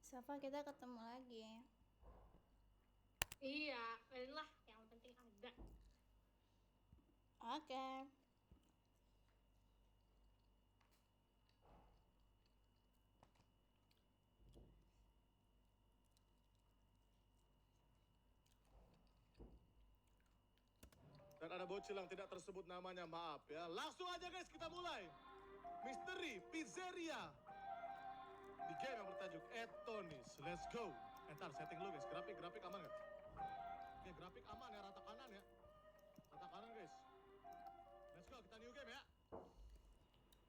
Safa, kita ketemu lagi. Iya, lah yang penting ada. Oke. Dan ada bocil yang tidak tersebut namanya, maaf ya. Langsung aja guys, kita mulai. Misteri Pizzeria. Di game yang bertajuk Etonis. Let's go. Entar setting dulu guys, grafik aman gak? Oke, grafik aman ya, rata kanan ya. Rata kanan guys. Let's go, kita new game ya.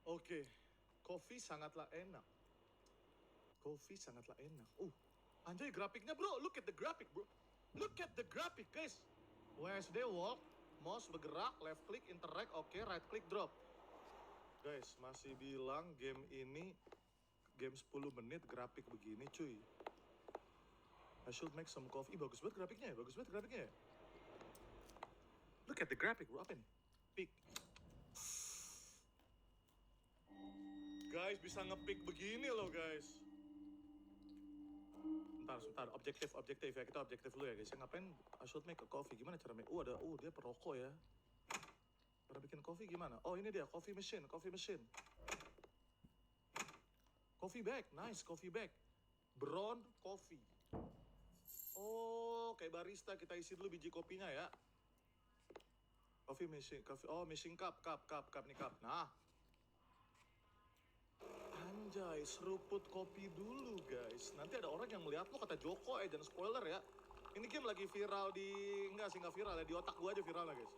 Oke, kopi sangatlah enak. Kopi sangatlah enak. Anjay grafiknya bro, look at the graphic bro. Look at the graphic guys. WSD walk, mouse bergerak, left click, interact, oke, right click, drop. Guys, masih bilang game ini game 10 menit grafik begini cuy. I should make some coffee. Bagus banget grafiknya ya, Look at the graphic bro, apa nih? Pick. Guys, bisa ngepick begini loh guys. Sebentar, objektif ya, kita objektif dulu ya guys. Ngapain I should make a coffee, gimana cara make? Dia perokok ya. Cara bikin kopi gimana? Oh ini dia, coffee machine. Coffee bag, nice coffee bag. Brown coffee. Oh, kayak barista, kita isi dulu biji kopinya ya. Coffee machine, machine cup nih cup. Nah. Anjay, seruput kopi dulu guys. Nanti ada orang yang melihat lo kata Joko, jangan spoiler ya. Ini game lagi viral enggak viral ya, di otak gua aja viral lah guys.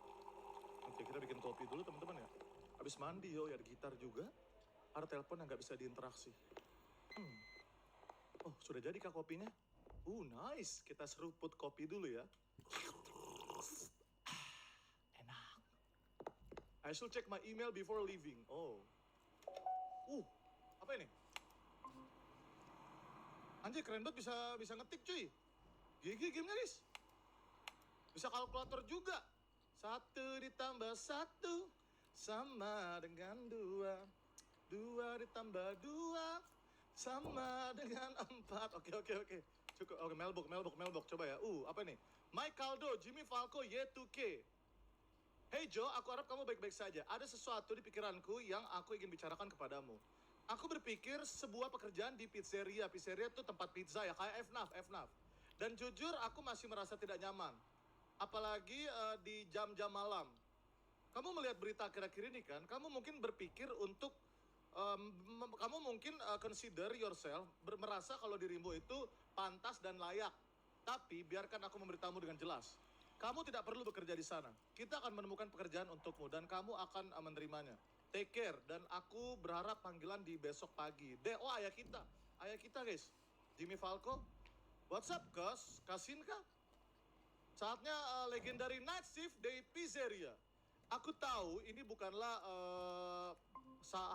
Oke, kita bikin kopi dulu teman-teman ya. Habis mandi ya ada gitar juga. Ada telepon yang nggak bisa diinteraksi. Oh, sudah jadi kah kopinya? Nice. Kita seruput kopi dulu ya. Enak. I should check my email before leaving. Apa ini? Anjir, keren banget bisa ngetik cuy. GG gamenya guys. Bisa kalkulator juga. 1 ditambah 1 sama dengan 2. 2 ditambah 2 sama dengan 4. Oke. Cukup. Oke, mailbox coba ya. Apa nih? Mike Caldo, Jimmy Falco, Y2K. Hey Joe, aku harap kamu baik-baik saja. Ada sesuatu di pikiranku yang aku ingin bicarakan kepadamu. Aku berpikir sebuah pekerjaan di pizzeria. Pizzeria itu tempat pizza ya, kayak FNAF. Dan jujur aku masih merasa tidak nyaman. Apalagi di jam-jam malam. Kamu melihat berita akhir-akhir ini kan, kamu mungkin berpikir untuk kamu mungkin consider yourself merasa kalau dirimu itu pantas dan layak. Tapi biarkan aku memberitahumu dengan jelas. Kamu tidak perlu bekerja di sana. Kita akan menemukan pekerjaan untukmu dan kamu akan menerimanya. Take care, dan aku berharap panggilan di besok pagi. Ayah kita guys, Jimmy Falco. What's up, Kasin kah? Saatnya legendary night shift dari Pizzeria. Aku tahu ini bukanlah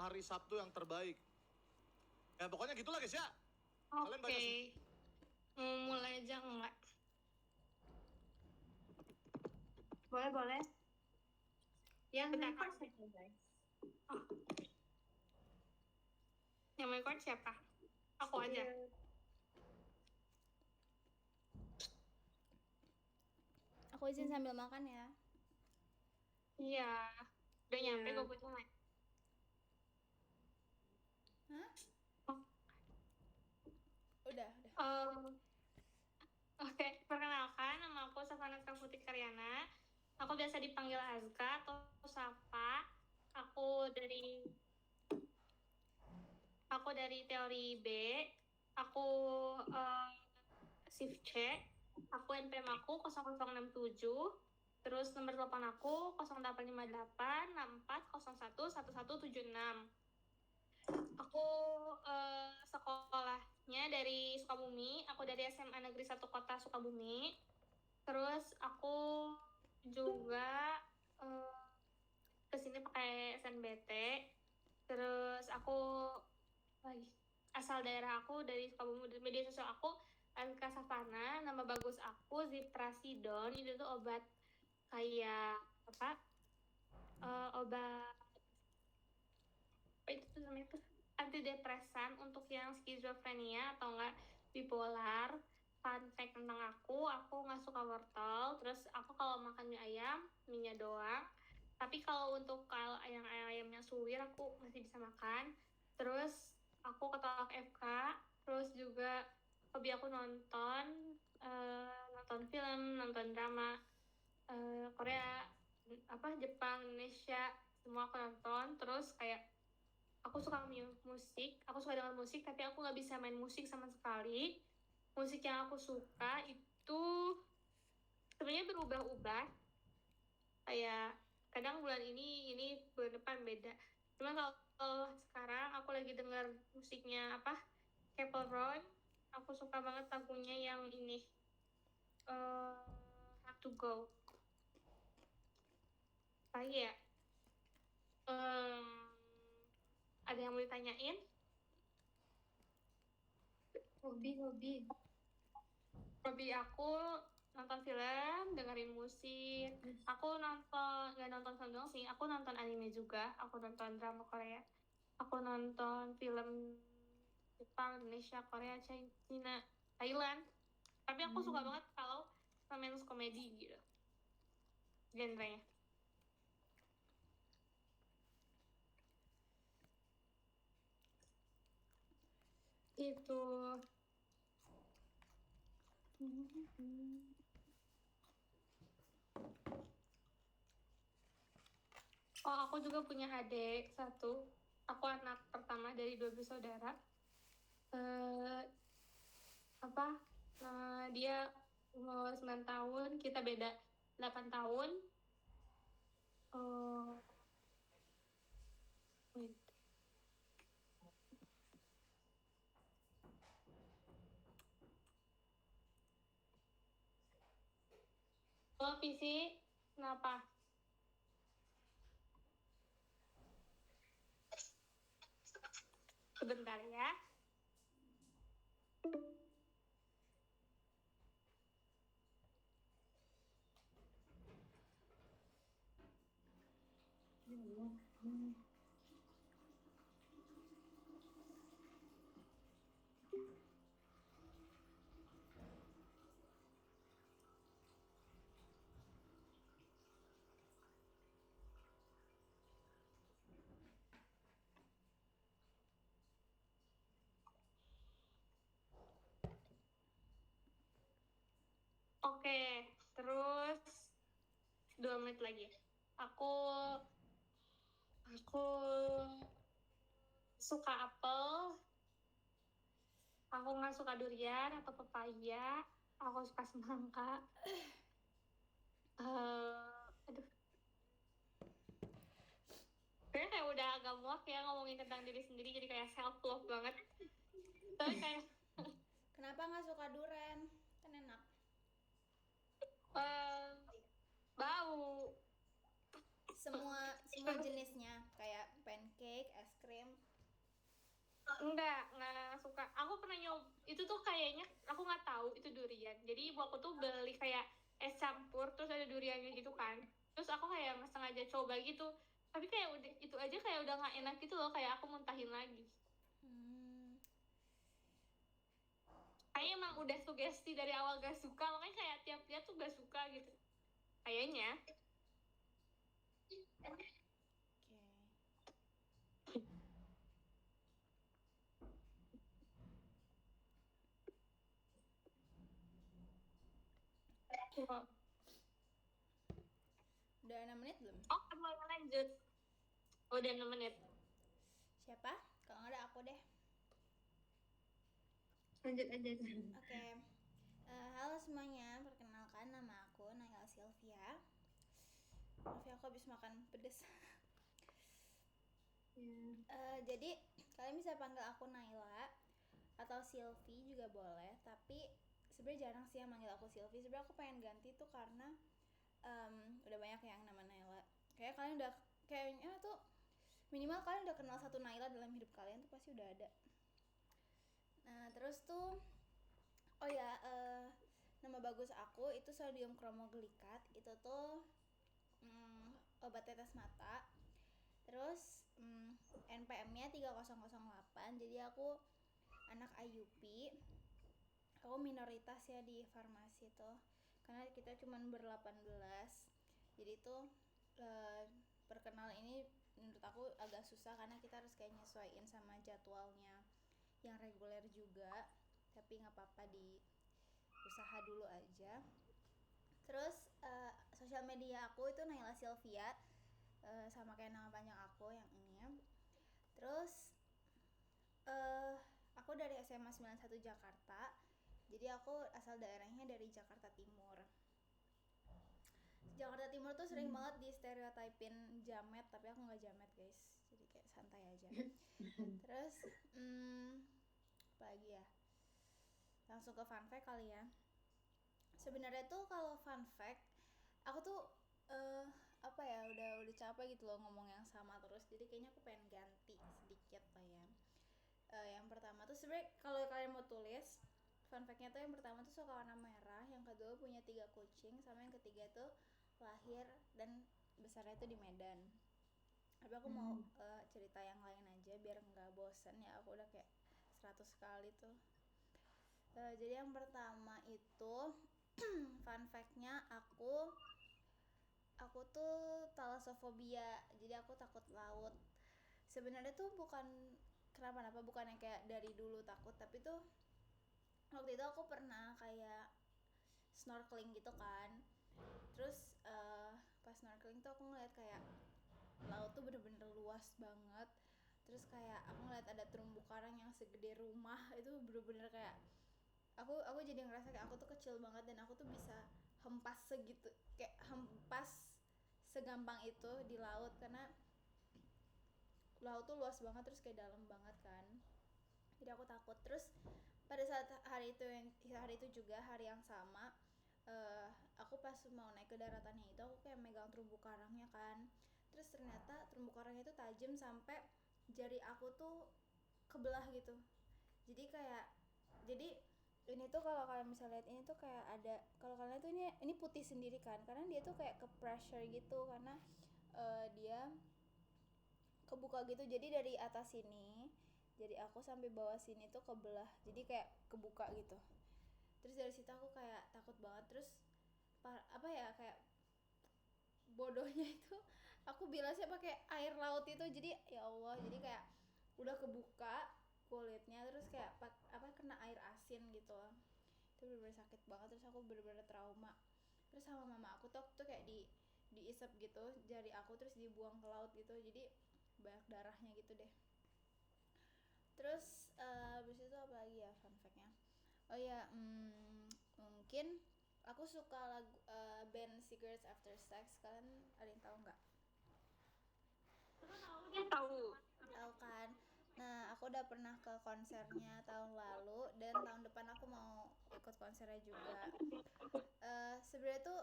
hari Sabtu yang terbaik. Ya pokoknya gitulah guys ya. Oke. Mulai aja enggak? Boleh. Yang Bentar, record saja guys. Yang record siapa? Aku aja. Aku izin sambil makan ya. Iya. Udah nyampe gue butuh mic. Hah? Udah. Oke, perkenalkan, nama aku Savana Putri Karyana. Aku biasa dipanggil Azka atau Safa. Aku dari teori B. Aku shift C. Aku NPM aku 0067. Terus nomor telepon aku 0858 6401 1176. Aku sekolahnya dari Sukabumi. Aku dari SMA Negeri 1 Kota Sukabumi. Terus aku juga kesini pakai SNBT. Terus aku asal daerah aku dari Sukabumi. Media sosial aku Azka Savana. Nama bagus aku Ziprasidon. Itu tuh obat kayak apa? Obat itu tuh namanya tuh antidepresan untuk yang skizofrenia atau enggak bipolar. Fun fact tentang aku nggak suka wortel. Terus aku kalau makan mie ayam, mie-nya doang. Tapi kalau kalau ayamnya suwir aku masih bisa makan. Terus aku ketolak FK. Terus juga hobi aku nonton film, nonton drama Korea, Jepang, Indonesia, semua aku nonton. Terus kayak aku suka musik, aku suka dengan musik, tapi aku nggak bisa main musik sama sekali. Musik yang aku suka itu sebenarnya berubah-ubah. Kayak kadang bulan ini bulan depan beda. Cuma kalau sekarang aku lagi dengar musiknya Capital Road. Aku suka banget lagunya yang ini Have to Go. Lagi ya? Ada yang mau ditanyain? Hobi. Hobi aku nonton film, dengerin musik. Aku nggak nonton film doang sih, aku nonton anime juga. Aku nonton drama Korea. Aku nonton film Jepang, Indonesia, Korea, China, Thailand. Tapi aku suka banget kalau romance komedi gitu, genrenya. Itu. Oh, aku juga punya adik satu. Aku anak pertama dari 2 bersaudara. Dia umur 9 tahun, kita beda 8 tahun. Wait. Oh, PC, kenapa? Sebentar ya. Oke, terus 2 menit lagi. Aku suka apel. Aku nggak suka durian atau pepaya. Aku suka semangka. Aduh. Kayaknya kayak udah agak muak ya ngomongin tentang diri sendiri, jadi kayak self love banget. Tapi kayak Kenapa nggak suka durian? Kan enak. bau. Semua jenisnya kayak pancake, es krim. Enggak suka. Aku pernah itu tuh kayaknya aku nggak tahu itu durian. Jadi ibu aku tuh beli kayak es campur terus ada duriannya gitu kan. Terus aku kayak nggak sengaja coba gitu. Tapi kayak udah itu aja kayak udah nggak enak gitu loh, kayak aku muntahin lagi. Kayaknya emang udah sugesti dari awal gak suka, makanya kayak tiap lihat tuh gak suka gitu. Kayaknya. Oke. Udah 6 menit belum? Oh, mau lanjut. Udah 6 menit. Siapa? Kalau nggak ada aku deh. Lanjut aja. Oke. Halo semuanya, perkenalkan nama aku Naila Sylvia. Maaf ya, aku habis makan pedes. Jadi kalian bisa panggil aku Naila atau Sylvie juga boleh, tapi sebenarnya jarang sih yang manggil aku Sylvie. Sebenarnya aku pengen ganti tuh karena udah banyak yang nama Naila. Kayaknya tuh minimal kalian udah kenal satu Naila dalam hidup kalian tuh pasti udah ada. Nah terus tuh nama bagus aku itu sodium kromoglikat. Itu tuh obat tetes mata. Terus NPM-nya 3008. Jadi aku anak IUP. aku minoritas ya di farmasi tuh, karena kita cuman ber-18. Jadi tuh perkenalan ini menurut aku agak susah karena kita harus kayak nyesuaiin sama jadwalnya yang reguler juga, tapi nggak apa-apa, di usaha dulu aja. Terus sosial media aku itu Naila Sylvia, sama kayak nama panjang aku yang ini. Terus aku dari SMA 91 Jakarta, jadi aku asal daerahnya dari Jakarta Timur. Jakarta Timur tuh sering banget di stereotipin jamet, tapi aku nggak jamet guys, jadi kayak santai aja. Terus apa lagi ya, langsung ke fun fact kali ya. Sebenarnya tuh kalau fun fact, aku tuh apa ya, udah capek gitu loh ngomong yang sama terus, jadi kayaknya aku pengen ganti sedikit lah ya. Yang pertama tuh sebenarnya kalau kalian mau tulis fun fact-nya tuh, yang pertama tuh suka warna merah, yang kedua punya 3 kucing, sama yang ketiga tuh lahir dan besarnya tuh di Medan. Tapi aku mau cerita yang lain aja biar nggak bosen ya, aku udah kayak 100 kali tuh. Jadi yang pertama itu fun fact-nya, aku tuh thalassofobia, jadi aku takut laut. Sebenarnya tuh bukan kenapa-napa, bukan yang kayak dari dulu takut, tapi tuh waktu itu aku pernah kayak snorkeling gitu kan. Terus pas snorkeling tuh aku ngeliat kayak laut tuh bener-bener luas banget. Terus kayak aku ngeliat ada terumbu karang yang segede rumah, itu bener-bener kayak aku jadi ngerasa kayak aku tuh kecil banget, dan aku tuh bisa hempas segitu, kayak hempas segampang itu di laut, karena laut tuh luas banget, terus kayak dalam banget kan. Jadi aku takut. Terus pada saat hari itu juga hari yang sama, aku pas mau naik ke daratannya itu, aku kayak megang terumbu karangnya kan. Terus ternyata terumbu karangnya itu tajam sampai jari aku tuh kebelah gitu. Jadi ini tuh kalau kalian bisa lihat, ini tuh kayak ada, kalau kalian tuh ini putih sendiri kan, karena dia tuh kayak ke pressure gitu, karena dia kebuka gitu. Jadi dari atas sini, jadi aku sampai bawah sini tuh kebelah, jadi kayak kebuka gitu. Terus dari situ aku kayak takut banget. Terus apa ya, kayak bodohnya itu aku bilasnya pakai air laut itu, jadi ya Allah, jadi kayak udah kebuka kulitnya, terus kayak kena air asin gitu. Itu bener-bener sakit banget, terus aku bener-bener trauma. Terus sama mama aku tuh kayak diisep gitu jari aku, terus dibuang ke laut gitu, jadi banyak darahnya gitu deh. Terus abis itu apa lagi ya fun fact-nya, oh ya, mungkin aku suka lagu band Cigarettes After Sex. Kalian ada yang tahu nggak? Tahu. Tahu kan? Nah, aku udah pernah ke konsernya tahun lalu, dan tahun depan aku mau ikut konsernya juga. Sebenarnya tuh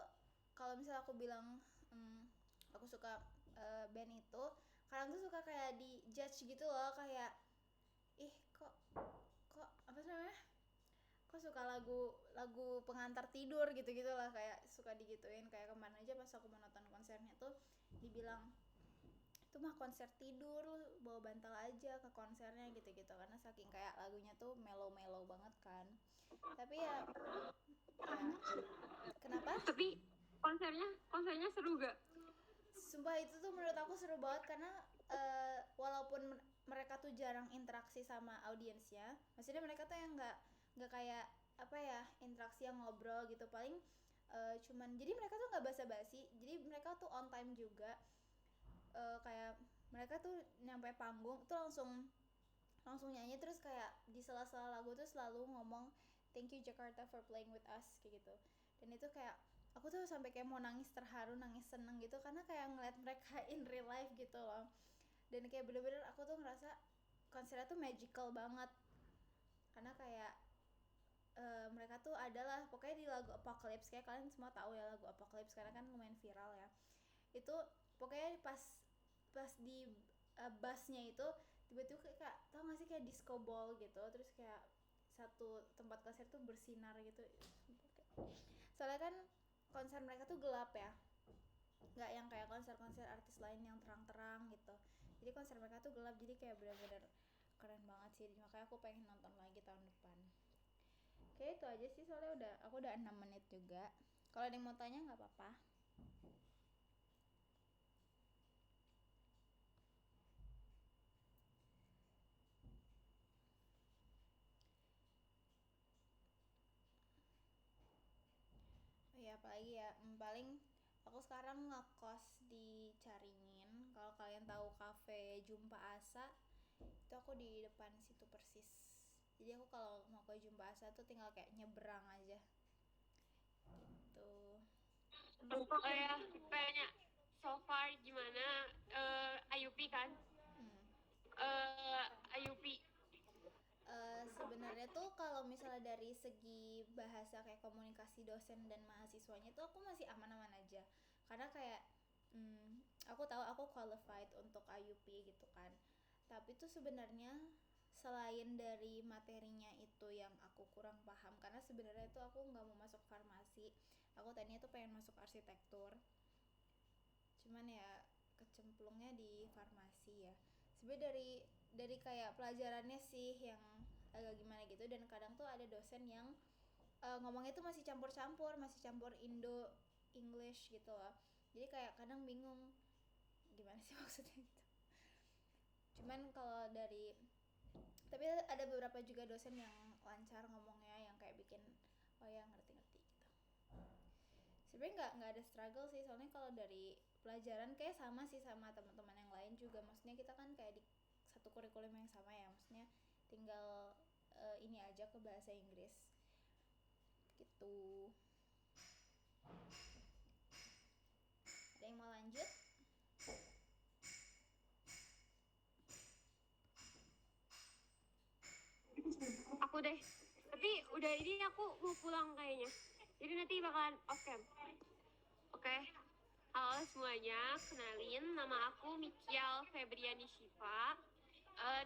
kalau misalnya aku bilang aku suka band itu, kalian tuh suka kayak di judge gitu loh, kayak ih kok apa namanya, kok suka lagu pengantar tidur gitu lah, kayak suka digituin. Kayak kemarin aja pas aku mau nonton konsernya tuh dibilang itu mah konser tidur, lu bawa bantal aja ke konsernya gitu, karena saking kayak lagunya tuh mellow banget kan. Tapi ya kenapa? Tapi konsernya seru gak? Sumpah itu tuh menurut aku seru banget, karena walaupun mereka tuh jarang interaksi sama audiensnya, maksudnya mereka tuh yang nggak kayak apa ya, interaksi yang ngobrol gitu, paling cuman, jadi mereka tuh nggak basa-basi, jadi mereka tuh on time juga. Kayak mereka tuh nyampe panggung tuh langsung nyanyi, terus kayak di sela-sela lagu tuh selalu ngomong thank you Jakarta for playing with us kayak gitu. Dan itu kayak aku tuh sampai kayak mau nangis terharu, nangis seneng gitu, karena kayak ngeliat mereka in real life gitu loh. Dan kayak bener-bener aku tuh ngerasa konsernya tuh magical banget, karena kayak mereka tuh adalah pokoknya di lagu Apocalypse, kayak kalian semua tahu ya lagu Apocalypse karena kan lumayan viral ya. Itu pokoknya pas di bassnya itu tiba-tiba kayak tau gak sih, kayak disco ball gitu, terus kayak satu tempat konser tuh bersinar gitu. Soalnya kan konser mereka tuh gelap ya, nggak yang kayak konser-konser artis lain yang terang-terang gitu. Jadi konser mereka tuh gelap, jadi kayak bener-bener keren banget sih, makanya aku pengen nonton lagi tahun depan. Oke, itu aja sih soalnya aku udah 6 menit juga. Kalau ada yang mau tanya nggak apa-apa. Oh ya, apalagi ya, paling aku sekarang ngekos di Caringin. Kalau kalian tahu kafe Jumpa Asa, itu aku di depan situ persis. Jadi aku kalau mau ke Jumpa Asa tuh tinggal kayak nyebrang aja gitu. Kayaknya so far gimana IUP kan? IUP Sebenarnya tuh kalau misalnya dari segi bahasa kayak komunikasi dosen dan mahasiswanya tuh aku masih aman-aman aja, karena kayak aku tahu aku qualified untuk IUP gitu kan. Tapi tuh sebenarnya selain dari materinya itu yang aku kurang paham, karena sebenarnya tuh aku nggak mau masuk farmasi, aku tadinya tuh pengen masuk arsitektur, cuman ya kecemplungnya di farmasi ya. Sebenarnya dari kayak pelajarannya sih yang agak gimana gitu, dan kadang tuh ada dosen yang ngomongnya tuh masih campur Indo English gitu loh. Jadi kayak kadang bingung gimana sih maksudnya gitu. Cuman kalau dari, tapi ada beberapa juga dosen yang lancar ngomongnya, yang kayak bikin oh ya ngerti-ngerti gitu. Sebenarnya nggak ada struggle sih, soalnya kalau dari pelajaran kayak sama sih sama teman-teman yang lain juga. Maksudnya kita kan kayak di satu kurikulum yang sama ya, maksudnya tinggal ini aja ke bahasa Inggris gitu. Ada yang mau lanjut? Aku deh, tapi udah ini aku mau pulang kayaknya, jadi nanti bakalan off cam. Oke. Halo semuanya, kenalin nama aku Mikial Febriani Shiva.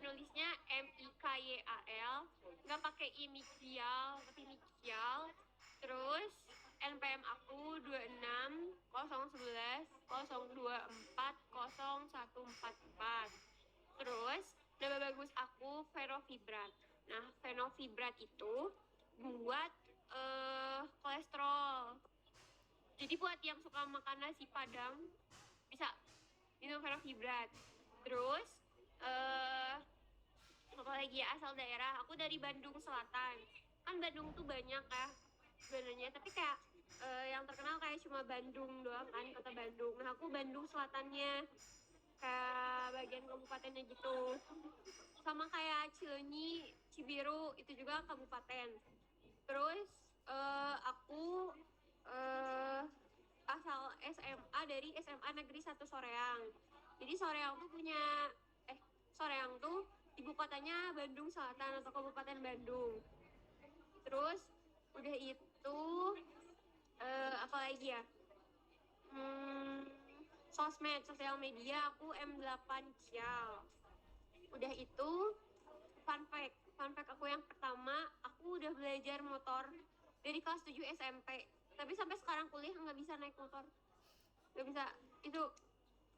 Nulisnya Mikyal, nggak pakai I Mikial, tapi Mikial. Terus NPM aku 26 011 024 0144. Terus nama bagus aku Fenovibrat. Nah, Fenovibrat itu buat kolesterol. Jadi buat yang suka makan nasi padang bisa minum Fenovibrat. Terus apa lagi ya, asal daerah aku dari Bandung Selatan. Kan Bandung tuh banyak ya sebenarnya, tapi kayak yang terkenal kayak cuma Bandung doang kan, kota Bandung. Nah, aku Bandung Selatannya, kayak bagian kabupatennya gitu. Sama kayak Cileunyi, Cibiru, itu juga kabupaten. Terus aku asal SMA dari SMA Negeri 1 Soreang. Jadi Soreang tuh Soreang tuh ibu kotanya Bandung Selatan atau Kabupaten Bandung. Terus udah itu apa lagi ya? Sosial media aku M8 Cial. Udah itu fun fact aku yang pertama, aku udah belajar motor dari kelas 7 SMP, tapi sampai sekarang kuliah nggak bisa naik motor, nggak bisa, itu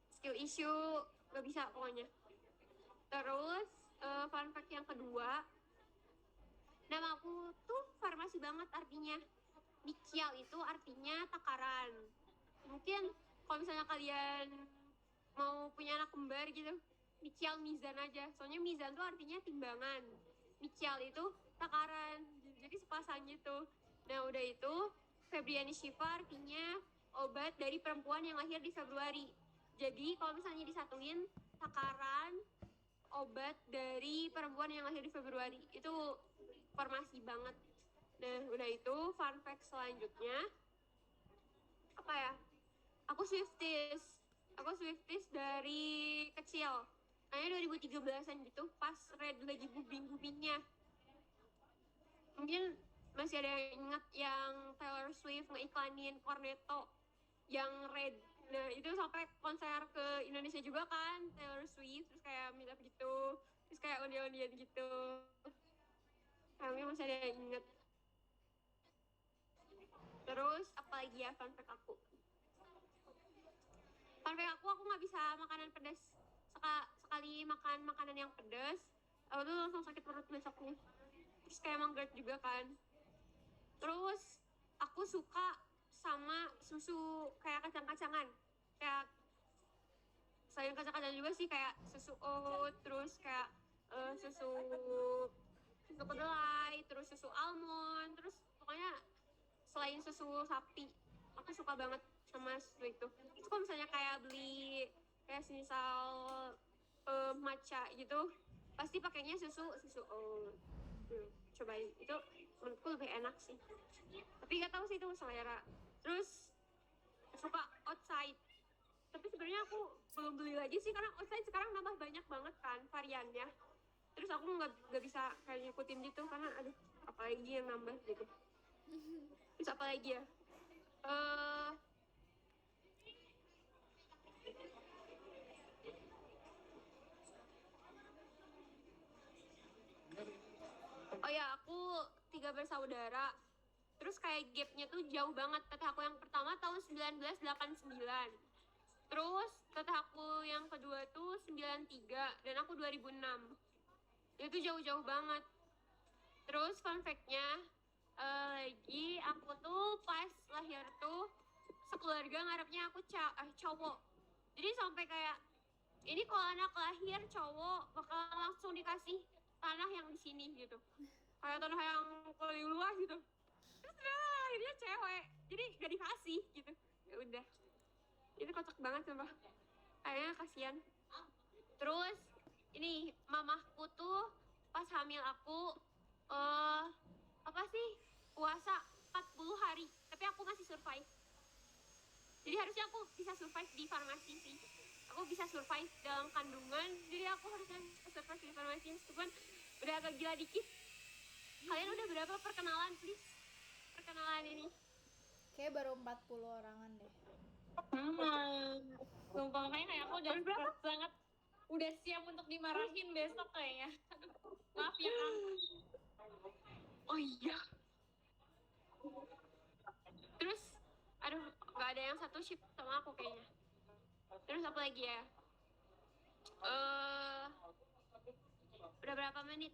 skill issue, nggak bisa pokoknya. Terus fun fact yang kedua, nama aku tuh farmasi banget artinya. Mikial itu artinya takaran. Mungkin kalau misalnya kalian mau punya anak kembar gitu, Mikial Mizan aja, soalnya Mizan tuh artinya timbangan, Mikial itu takaran, jadi sepasang gitu. Nah udah itu Febriani Shiva artinya obat dari perempuan yang lahir di Februari. Jadi kalau misalnya disatuin, takaran obat dari perempuan yang lahir di Februari, itu farmasi banget. Nah udah itu fun fact selanjutnya apa ya, aku Swifties dari kecil. Kayaknya 2013an gitu, pas Red lagi booming-boomingnya. Mungkin masih ada yang ingat yang Taylor Swift ngeiklanin Cornetto yang Red. Nah, itu sampai konser ke Indonesia juga kan, Taylor Swift, terus kayak meet up gitu, terus kayak ondian-ondian gitu. Kami masih ada yang ingat. Terus apa lagi ya fun fact aku? Aku nggak bisa makanan pedas. Sekali makan makanan yang pedas, aku tuh langsung sakit perut besoknya. Terus kayak emang GERD juga kan. Terus aku suka sama susu kayak kacang-kacangan, kayak selain kacang-kacangan juga sih kayak susu oat, terus kayak susu susu kedelai, terus susu almond, terus pokoknya selain susu sapi aku suka banget sama susu itu. Terus kalau misalnya kayak beli kayak semisal matcha gitu pasti pakainya susu susu oat. Cobain itu, menurutku lebih enak sih, tapi nggak tahu sih itu selera. Terus suka outside, tapi sebenarnya aku belum beli lagi sih karena outside sekarang nambah banyak banget kan variannya. Terus aku nggak bisa kayak ngikutin gitu karena aduh apalagi yang nambah gitu. Terus apa lagi ya, oh ya aku 3 bersaudara. Terus kayak gapnya tuh jauh banget. Teteh aku yang pertama tahun 1989. Terus teteh aku yang kedua tuh 93 dan aku 2006. Itu jauh-jauh banget. Terus fun fact-nya lagi aku tuh pas lahir tuh sekeluarga ngarepnya aku cowok. Jadi sampai kayak ini kalau anak lahir cowok bakal langsung dikasih tanah yang di sini gitu. Kayak tanah yang paling luas gitu. Terus ternyata akhirnya cewek, jadi gak dikasih gitu. Ya udah, itu kocak banget sumpah, kayaknya kasihan. Terus ini mamahku tuh pas hamil aku apa sih puasa 40 hari, tapi aku masih survive. Jadi harusnya aku bisa survive di farmasi sih. Aku bisa survive dalam kandungan, jadi aku harusnya survive di farmasi meskipun udah agak gila dikit. Kalian udah berapa perkenalan please? Perkenalan ini Kayak baru 40 orangan deh. Sumpah makanya kayak aku udah sangat udah siap untuk dimarahin besok kayaknya. Maaf ya Kang. oh iya. Terus aduh nggak ada yang satu ship sama aku kayaknya. Terus apa lagi ya, udah berapa menit?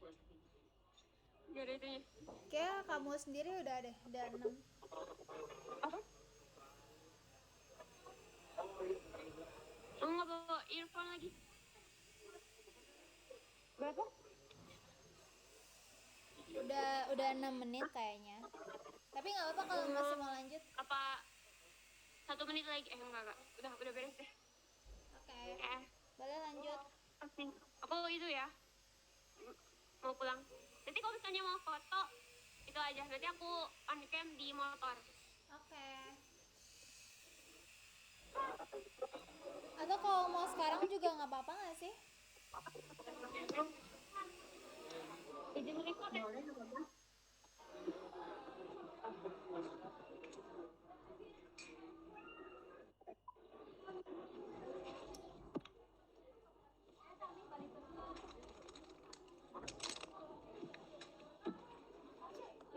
Gak ada itunya. Kayak kamu sendiri udah 6. Aku nggak bawa earphone lagi. Berapa? Udah 6 menit kayaknya. Tapi nggak apa-apa kalau masih mau lanjut. Apa 1 menit lagi? Enggak. Udah beres deh. Oke. Boleh lanjut. Oke. Aku itu ya mau pulang. Nanti kalau misalnya mau foto itu aja. Nanti aku on cam di motor. Oke. Atau kalau mau sekarang juga nggak apa-apa nggak sih? Izin record ya?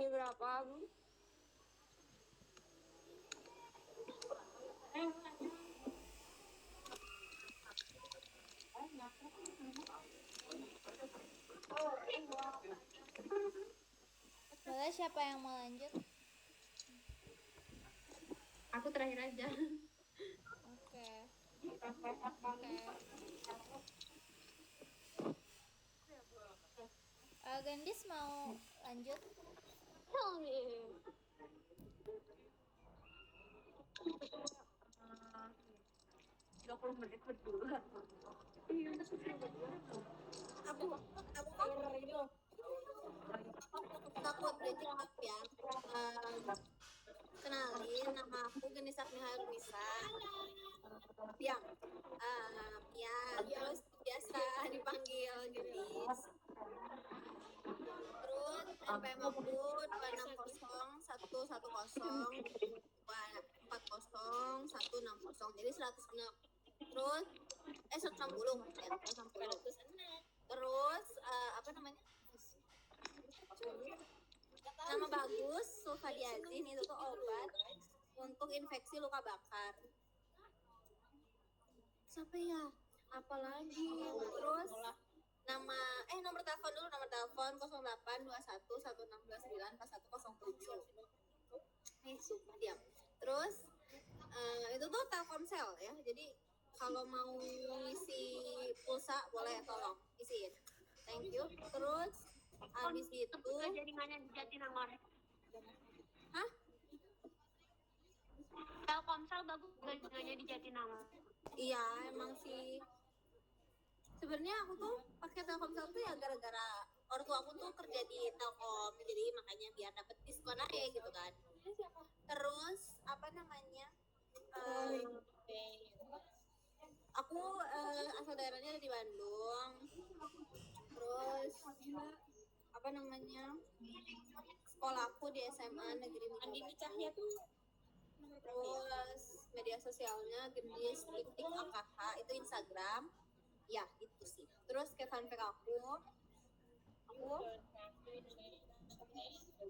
Ini berapa? Boleh, siapa yang mau lanjut? Aku terakhir aja. Oke. Gendis mau lanjut? Tell me. 30 menit berdua. Aku takut berarti maaf ya. Kenalin, nama aku Genis Agni Harunisa. Piang. Piang. Terus biasa dipanggil Genis. Terus NPM aku 260 110 140. Jadi 106. Terus 160 maksudnya. 160. Terus apa namanya? Nama bagus sulfadiazin, itu tuh obat untuk infeksi luka bakar. Siapa ya? Apalagi? Terus nomor telepon dulu, nomor telepon 0821 1629 4107. sumpah diam. Terus itu tuh Telkomsel ya. Jadi kalau mau ngisi pulsa boleh tolong isiin. Thank you. Terus habis itu Buka jaringannya di Jatinangor. Hah? Telkomsel bagus jaringannya di Jatinangor. Iya, emang sih. Sebenarnya aku tuh pakai Telkomsel tuh ya gara-gara ortu aku tuh kerja di Telkom, jadi makanya biar dapet diskon aja gitu kan. Terus apa namanya? Aku asal daerahnya ada di Bandung. Terus apa namanya? Sekolahku di SMA Negeri Andini Cahya tuh. Terus media sosialnya Gendis Tik AKH itu Instagram. Ya, itu sih. Terus kayak fun fact aku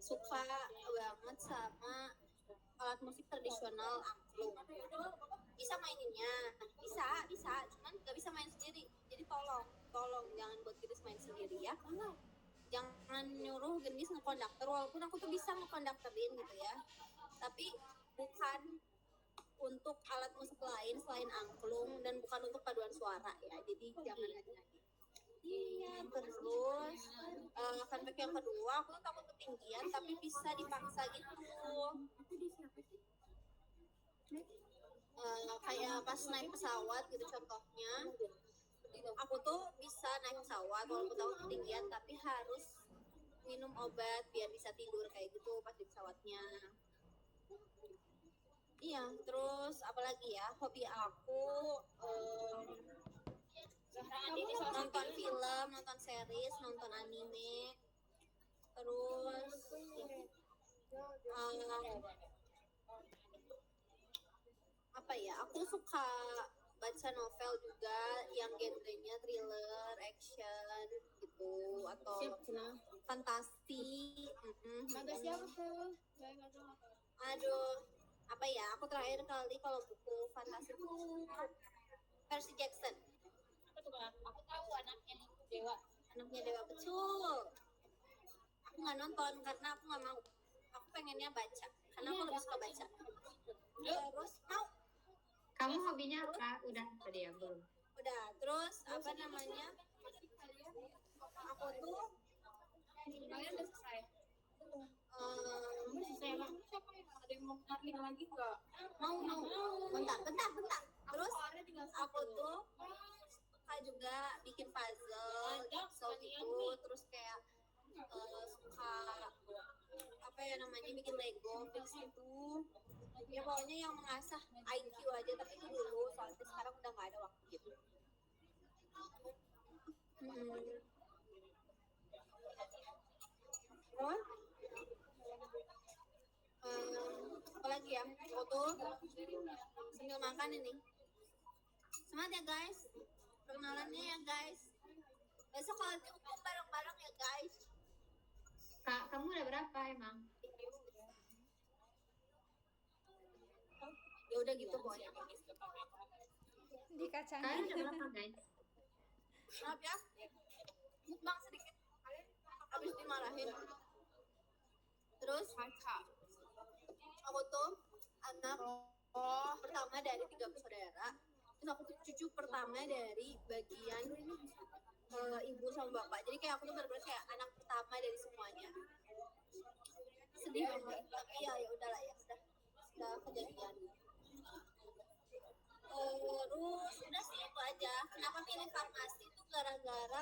suka banget sama alat musik tradisional angklung. Bisa maininnya, bisa, cuman nggak bisa main sendiri. Jadi tolong jangan buat Gendis main sendiri ya. Jangan nyuruh Gendis ngekonduktor, walaupun aku tuh bisa ngekonduktorin gitu ya. Tapi bukan untuk alat musik lain selain angklung dan bukan untuk paduan suara ya. Jadi jangan lagi. Iya, terus fun fact yang kedua, aku tuh takut ketinggian tapi bisa dipaksa gitu. Kayak pas naik pesawat gitu contohnya, aku tuh bisa naik pesawat walaupun tahu ketinggian tapi harus minum obat biar bisa tidur kayak gitu pas di pesawatnya. Iya, terus apalagi ya, hobi aku nonton film, nonton series, nonton anime, terus apa ya, aku suka baca novel juga yang genrenya thriller, action gitu, atau fantasi. Aduh, apa ya, aku terakhir kali kalau buku fantasi tuh Percy Jackson. Aku tahu anaknya Dewa betul. Aku nggak nonton karena aku nggak mau. Aku pengennya baca karena aku lebih suka baca. Terus mau? Kamu hobinya apa? Udah tadi ya belum? Udah. Terus apa namanya? Aku tuh kalian udah selesai. Ada yang mau ngerti lagi nggak? Mau. Bentar. Terus aku tuh suka juga bikin puzzle, jigsaw gitu, terus kayak suka apa ya namanya bikin Lego, fix itu. Ya pokoknya yang mengasah IQ aja, tapi itu dulu soalnya sekarang udah nggak ada waktu gitu. Terus apa lagi ya? Foto sambil makan ini. Semangat ya guys, perkenalannya ya guys. Besok kalau dihukum bareng-bareng ya guys. Kak, kamu udah berapa emang? Ya udah gitu pokoknya. Dikacangin. Kalian udah berapa guys? Maaf ya, mukbang sedikit. Habis dimarahin. Terus aku tuh anak pertama dari 3 bersaudara. Terus aku tuh cucu pertama dari bagian ibu sama bapak. Jadi kayak aku tuh benar-benar kayak anak pertama dari semuanya. Sedih banget, tapi ya udahlah ya, sudah kejadian. Terus udah sih itu aja. Kenapa pilih farmasi itu gara-gara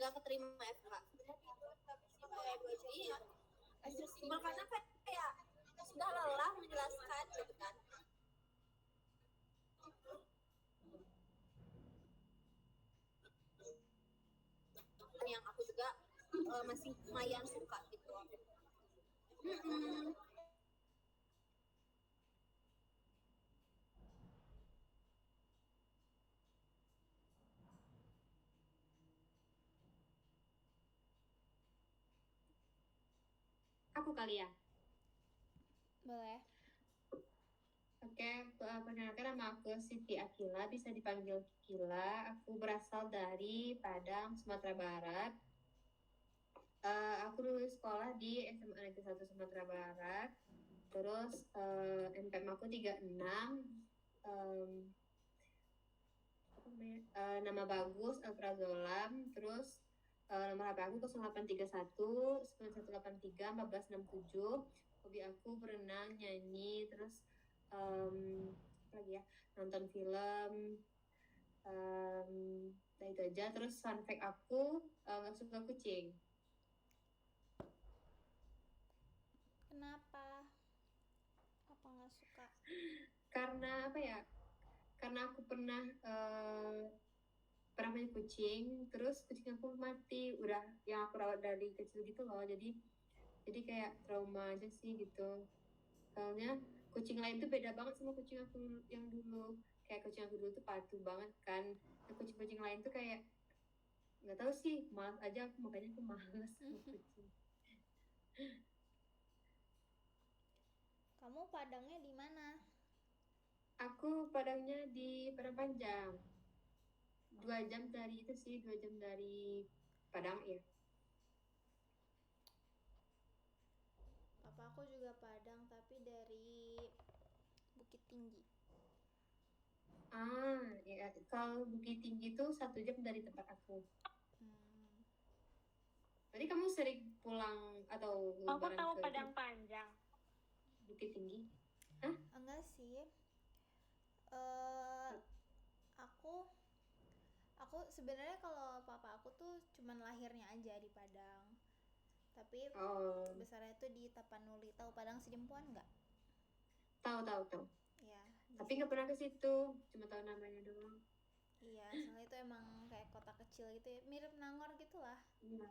nggak keterima FK. Iya. Simpel karena kayak sudah lelah menjelaskan gitu kan. Yang aku juga masih lumayan suka gitu. Aku kali ya. Boleh. Oke, perkenalkan nama aku Siti Akila, bisa dipanggil Kila. Aku berasal dari Padang, Sumatera Barat. Aku dulu sekolah di SMA Negeri 1 Sumatera Barat. Terus NPM aku 36, apa namanya? Nama bagus Alprazolam, terus nomor HP aku 0831 9183 1467. Hobi aku berenang, nyanyi, terus apa lagi ya, nonton film, nah itu aja. Terus fun fact aku nggak suka kucing. Kenapa? Apa nggak suka? Karena apa ya, karena aku pernah punya kucing, terus kucing aku mati, udah yang aku rawat dari kecil gitu loh, jadi kayak trauma aja sih gitu. Soalnya kucing lain tuh beda banget sama kucing aku yang dulu. Kayak kucing aku dulu tuh patuh banget kan, nah, kucing-kucing lain tuh kayak nggak tahu sih, malas aja aku, makanya aku malas sama kucing. Kamu Padangnya di mana? Aku Padangnya di Padang Panjang. 2 jam dari itu sih, 2 jam dari Padang ya. Papa aku juga Padang tapi dari Bukit Tinggi. Ya, kalau Bukit Tinggi tuh 1 jam dari tempat aku. Berarti kamu sering pulang atau Aku lebaran tahu ke Padang Panjang. Bukit Tinggi? Enggak sih. Eh, aku sebenarnya kalau papa aku tuh cuman lahirnya aja di Padang. Tapi Oh, besarnya tuh di Tapanuli. Tahu Padang Sidempuan nggak? tahu. Ya. Tapi nggak pernah ke situ, cuma tahu namanya doang. Iya, soalnya itu emang kayak kota kecil gitu ya, mirip Nangor gitulah. Iya.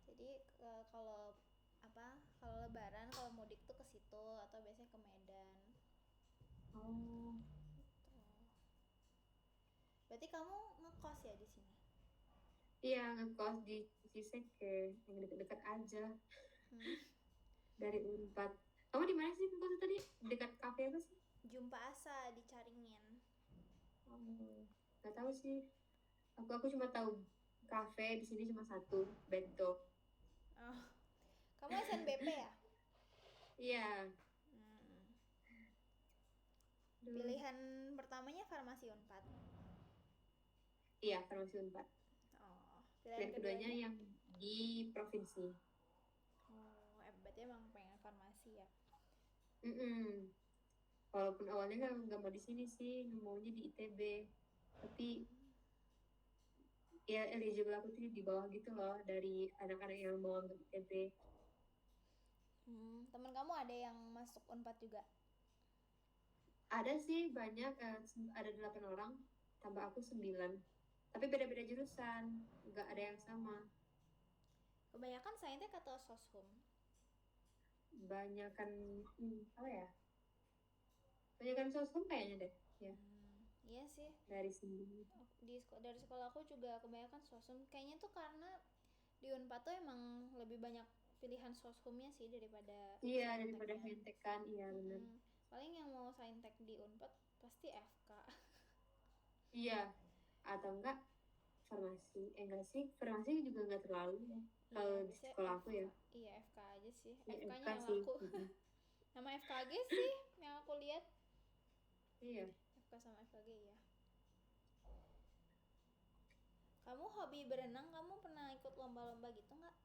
Jadi kalau kalau Lebaran, kalau mudik tuh ke situ atau biasanya ke Medan. Oh, Gitu. Berarti kamu ngekos ya di sini? iya, ngekos di Ciseke, yang dekat-dekat aja dari Unpad. Kamu di mana sih ngekos tadi? Dekat kafe apa sih? Jumpa Asa di Caringin. Nggak tahu sih. Aku cuma tahu kafe di sini cuma satu, Bento. Oh. Kamu SNBP ya? Iya. Pilihan pertamanya farmasi Unpad. Iya, farmasi Unpad. Oh, Pilihan keduanya yang di provinsi. Oh, berarti emang pengen farmasi ya? Walaupun awalnya nggak mau di sini sih, maunya di ITB. Tapi ya eligible aku tuh di bawah gitu loh, dari anak-anak yang mau ambil ITB. Temen kamu ada yang masuk Unpad juga? Ada sih banyak, ada 8 orang, tambah aku 9. Tapi beda-beda jurusan, nggak ada yang sama. Kebanyakan saintek atau soshum? Banyakan apa ya? Banyakan sosum kayaknya deh, ya. Iya sih. Dari sini. Dari sekolah aku juga kebanyakan soshum. Kayaknya tuh karena di Unpad tuh emang lebih banyak pilihan soshumnya sih daripada saintek kan, iya benar. Paling yang mau saintek di Unpad pasti FK. Iya, atau enggak farmasi. Enggak sih, farmasi juga enggak terlalu ya. Kalau di sekolah aku ya. Iya, FK aja sih. Ya, FK-nya yang sih. laku. Nama FKG sih yang aku lihat. Iya. FK sama FKG ya. Kamu hobi berenang, kamu pernah ikut lomba-lomba gitu nggak?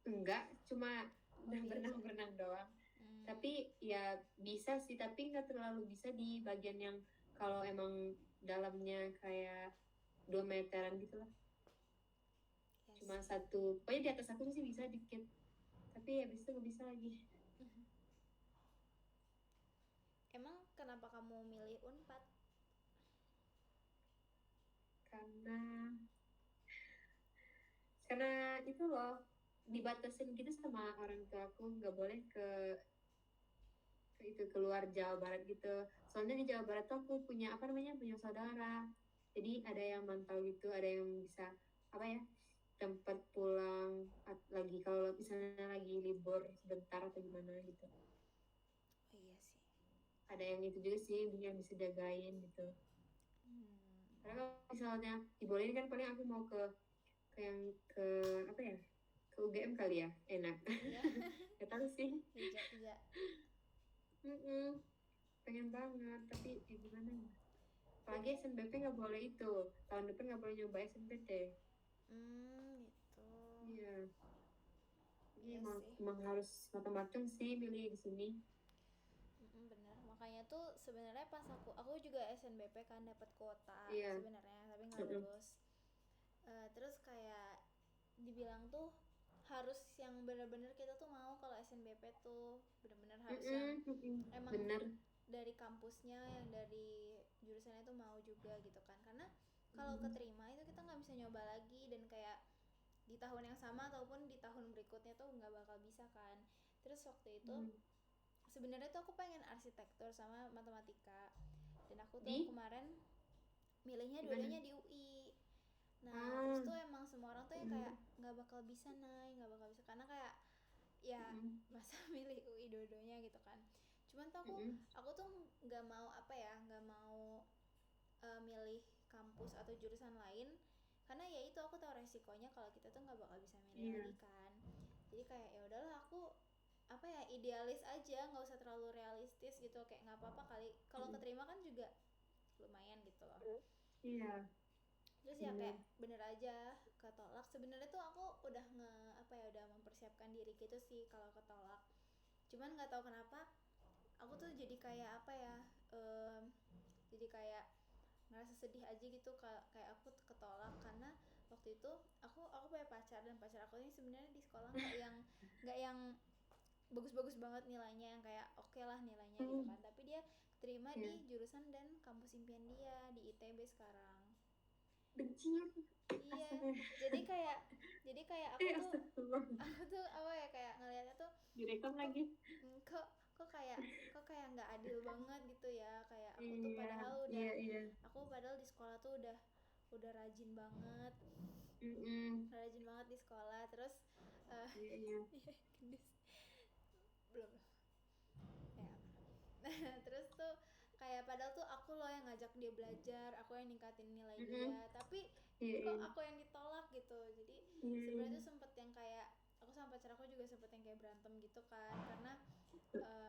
Enggak, cuma berenang-berenang doang. Tapi ya bisa sih, tapi nggak terlalu bisa di bagian yang kalau emang dalamnya kayak 2 meteran gitu lah. Yes. Cuma satu, pokoknya di atas aku sih bisa dikit. Tapi ya bisa nggak bisa lagi. Emang kenapa kamu milih Unpad? Karena itu loh, dibatasin gitu sama orang tua aku, nggak boleh ke keluar Jawa Barat gitu. Soalnya di Jawa Barat tuh aku punya punya saudara. Jadi ada yang mantau gitu, ada yang bisa tempat pulang lagi kalau misalnya lagi libur sebentar atau gimana gitu. Oh iya sih. Ada yang itu juga sih yang bisa jagain gitu. Karena kalau misalnya dibolehin kan paling aku mau ke UGM kali ya, enak. Nggak tahu sih. Iya. Pengen banget, tapi ya gimana ya? Apalagi SNBP nggak boleh itu. Tahun depan nggak boleh nyoba SNBT. Gitu. Iya. Jadi Iya emang, sih. emang harus matang-matang sih milih di sini. Bener, makanya tuh sebenarnya pas aku juga SNBP kan dapat kuota Iya. sebenarnya, tapi nggak lulus. Terus kayak dibilang tuh harus yang bener-bener kita tuh mau kalau SNBP tuh bener-bener harus yang emang Bener. dari kampusnya, yang dari jurusannya tuh mau juga gitu kan, karena kalau keterima itu kita nggak bisa nyoba lagi, dan kayak di tahun yang sama ataupun di tahun berikutnya tuh nggak bakal bisa kan. Terus waktu itu sebenarnya tuh aku pengen arsitektur sama matematika, dan aku tuh kemarin milihnya dua-duanya di UI. Nah terus tuh emang semua orang tuh yang kayak nggak bakal bisa karena kayak ya masa milih UI dua-duanya gitu kan. Cuman tuh aku tuh nggak mau milih kampus atau jurusan lain, karena ya itu aku tahu resikonya kalau kita tuh nggak bakal bisa milih lagi kan. Jadi kayak ya udahlah, aku idealis aja, nggak usah terlalu realistis gitu, kayak nggak apa-apa kali kalau keterima kan juga lumayan gitu loh. Iya. Terus ya kayak bener aja ketolak. Sebenarnya tuh aku udah udah mempersiapkan diri gitu sih kalau ketolak. Cuman nggak tahu kenapa aku tuh jadi kayak jadi kayak ngerasa sedih aja gitu, kayak aku ketolak karena waktu itu aku punya pacar, dan pacar aku ini sebenarnya di sekolah nggak yang bagus-bagus banget nilainya, yang kayak oke lah nilainya gitu kan, tapi dia terima di jurusan dan kampus impian dia di ITB sekarang. Benci. Iya, jadi kayak aku tuh kayak ngelihatnya tuh direkam lagi. kok kayak nggak adil banget gitu ya, kayak aku tuh padahal aku padahal di sekolah tuh udah rajin banget di sekolah. Terus gendis belum ya. Terus tuh kayak padahal tuh aku loh yang ngajak dia belajar, aku yang ningkatin nilai dia, tapi kok aku yang ditolak gitu. Jadi sebenarnya tuh sempet yang kayak aku sama pacar aku juga sempet yang kayak berantem gitu kan, karena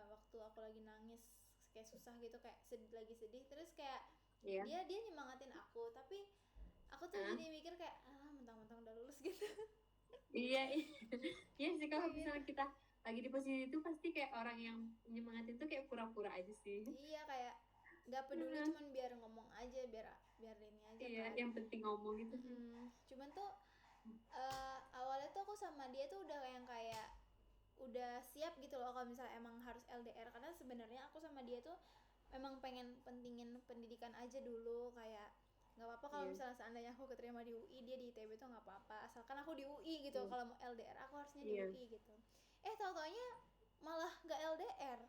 waktu aku lagi nangis kayak susah gitu, kayak sedih, terus kayak dia nyemangatin aku, tapi aku tuh jadi mikir kayak mentang-mentang udah lulus gitu. Iya sih, kalau misalnya kita lagi di posisi itu pasti kayak orang yang nyemangatin tuh kayak pura-pura aja sih. Iya, kayak nggak peduli, cuman biar ngomong aja, biar ini aja kan. Yang penting ngomong gitu. Cuman tuh awalnya tuh aku sama dia tuh udah yang kayak udah siap gitu loh kalau misalnya emang harus LDR, karena sebenarnya aku sama dia tuh emang pentingin pendidikan aja dulu, kayak nggak apa-apa kalau misalnya seandainya aku keterima di UI, dia di ITB tuh nggak apa-apa, asalkan aku di UI gitu. Kalau mau LDR aku harusnya di UI gitu. Tahu-taunya malah nggak LDR,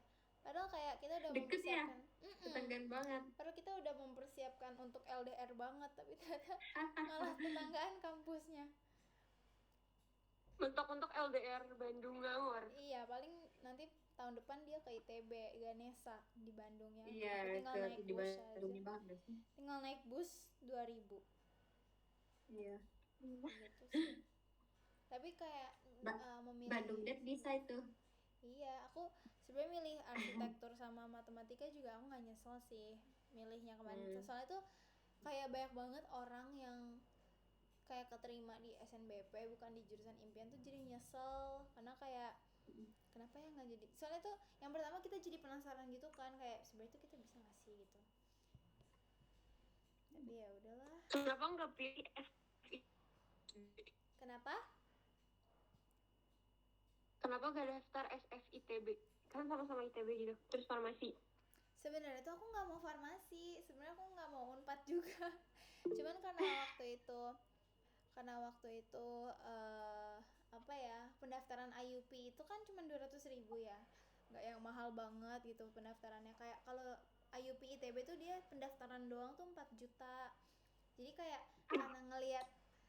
padahal kayak kita udah deket mempersiapkan tetanggaan banget, padahal kita udah mempersiapkan untuk LDR banget, tapi ternyata malah tetanggaan kampusnya. Mentok-mentok LDR Bandung ngawur. Iya, paling nanti tahun depan dia ke ITB Ganesha di Bandung ya. Iya, tinggal naik di bus Bandung aja. banget sih. Tinggal naik bus 2.000. Iya. Gitu sih. Tapi kayak memilih Bandung Dad bisa itu. Iya, aku sebenarnya milih arsitektur sama matematika juga aku nggak nyesel sih milihnya kemarin. Soalnya tuh kayak banyak banget orang yang kayak keterima di SNBP bukan di jurusan impian tuh jadi nyesel, karena kayak kenapa ya nggak jadi. Soalnya tuh yang pertama kita jadi penasaran gitu kan, kayak sebenarnya tuh kita bisa nggak sih gitu. Tapi ya udahlah. Kenapa nggak pilih Kenapa gak daftar SFITB? Kan sama-sama ITB gitu. Terus farmasi. sebenarnya tuh aku nggak mau farmasi, sebenarnya aku nggak mau Unpad juga. Cuman karena waktu itu pendaftaran IUP itu kan cuma 200.000 ya, nggak yang mahal banget gitu pendaftarannya. Kayak kalau IUP ITB tuh dia pendaftaran doang tuh 4 juta. Jadi kayak karena ngelihat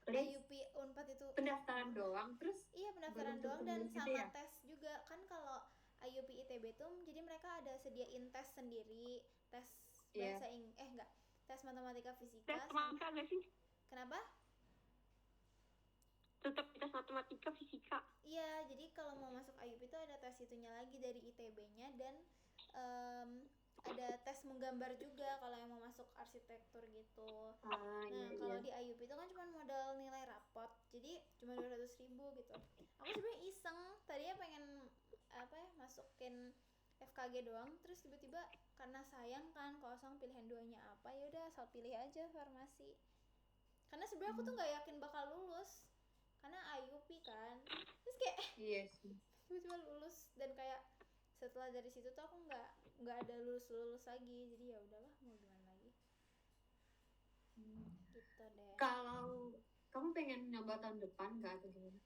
IUP Unpad itu pendaftaran doang, terus iya pendaftaran doang dan gitu sama ya? tes juga kan. Kalau IUP ITB tuh jadi mereka ada sediain tes sendiri, tes bahasa tes matematika fisika. Tes matematika nggak sih? Kenapa? Tes tetap tes matematika, fisika. Iya, jadi kalau mau masuk IUP itu ada tes itunya lagi dari ITB-nya dan ada tes menggambar juga kalau yang mau masuk arsitektur gitu. Ah, Nah, iya, kalau iya. di IUP itu kan cuma modal nilai rapot, jadi cuma 200.000 gitu. Aku sebenarnya iseng, tadinya pengen apa ya, masukin FKG doang, terus tiba-tiba karena sayang kan kosong pilihan duanya apa, ya udah asal pilih aja farmasi. Karena sebenarnya aku tuh nggak yakin bakal lulus, karena IUP kan. Terus kayak Iya sih. tiba-tiba lulus dan kayak setelah dari situ tuh aku nggak ada lulus lagi, jadi ya udahlah mau gimana lagi. Gitu deh. Kalau kamu pengen nyoba tahun depan nggak atau gimana?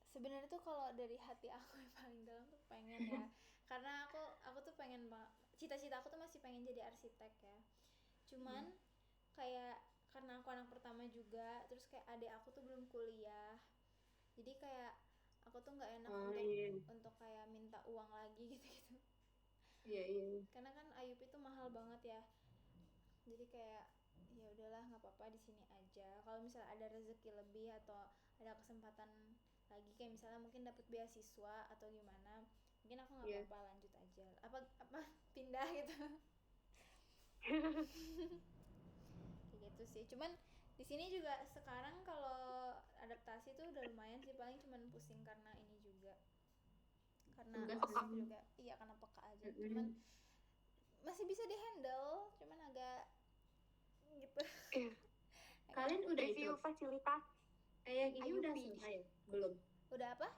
Sebenarnya tuh kalau dari hati aku yang paling dalam tuh pengen ya, karena aku tuh pengen banget, cita-cita aku tuh masih pengen jadi arsitek ya. Cuman kayak karena aku anak pertama juga, terus kayak adik aku tuh belum kuliah, jadi kayak aku tuh nggak enak Oh, untuk iya. kayak minta uang lagi gitu. Iya, iya. Karena kan IUP itu mahal banget ya, jadi kayak ya udahlah nggak apa-apa di sini aja. Kalau misalnya ada rezeki lebih atau ada kesempatan lagi, kayak misalnya mungkin dapat beasiswa atau gimana, mungkin aku nggak Iya. apa-apa lanjut aja apa pindah gitu. Kayak gitu sih. Cuman di sini juga sekarang kalau adaptasi tuh udah lumayan sih, paling cuman pusing karena ini juga, karena Tugas ospek kan? juga, iya karena peka aja. Cuman masih bisa dihandle, cuman agak gitu. Iya. Kalian udah itu? Review fasilitas. Yang ini IUP. udah selesai ya? Belum. Udah apa?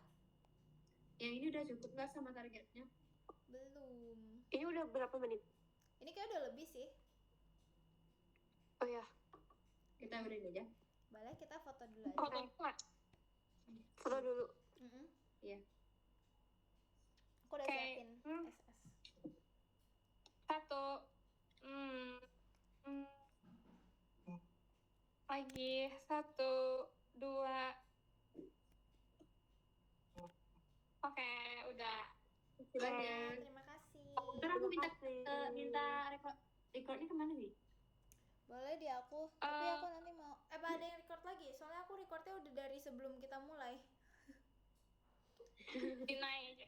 Yang ini udah cukup nggak sama targetnya? Belum. Ini udah berapa menit? Ini kayak udah lebih sih. Oh ya, Kita udahin aja. Boleh kita foto dulu aja. foto nggak? Foto dulu. Iya. Aku udah Oke. siapin SS. 1 lagi 1 2. Oke, udah. Terima kasih banyak. Terima kasih. Ntar aku minta recordnya kemana nih? Boleh di aku, tapi aku nanti mau apa ada yang record lagi? Soalnya aku recordnya udah dari sebelum kita mulai. Dinai aja.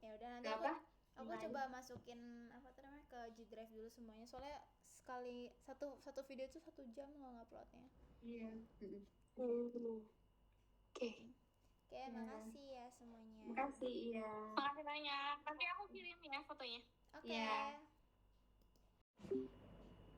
Ya udah nanti Gak aku apa? Dinai. coba masukin apa tuh namanya ke G Drive dulu semuanya. Soalnya sekali satu video itu 1 jam loh nguploadnya. Iya. Oke. Oke, makasih ya semuanya. Makasih, iya. Makasih banyak. Nanti aku kirim ya fotonya. Oke. Iya.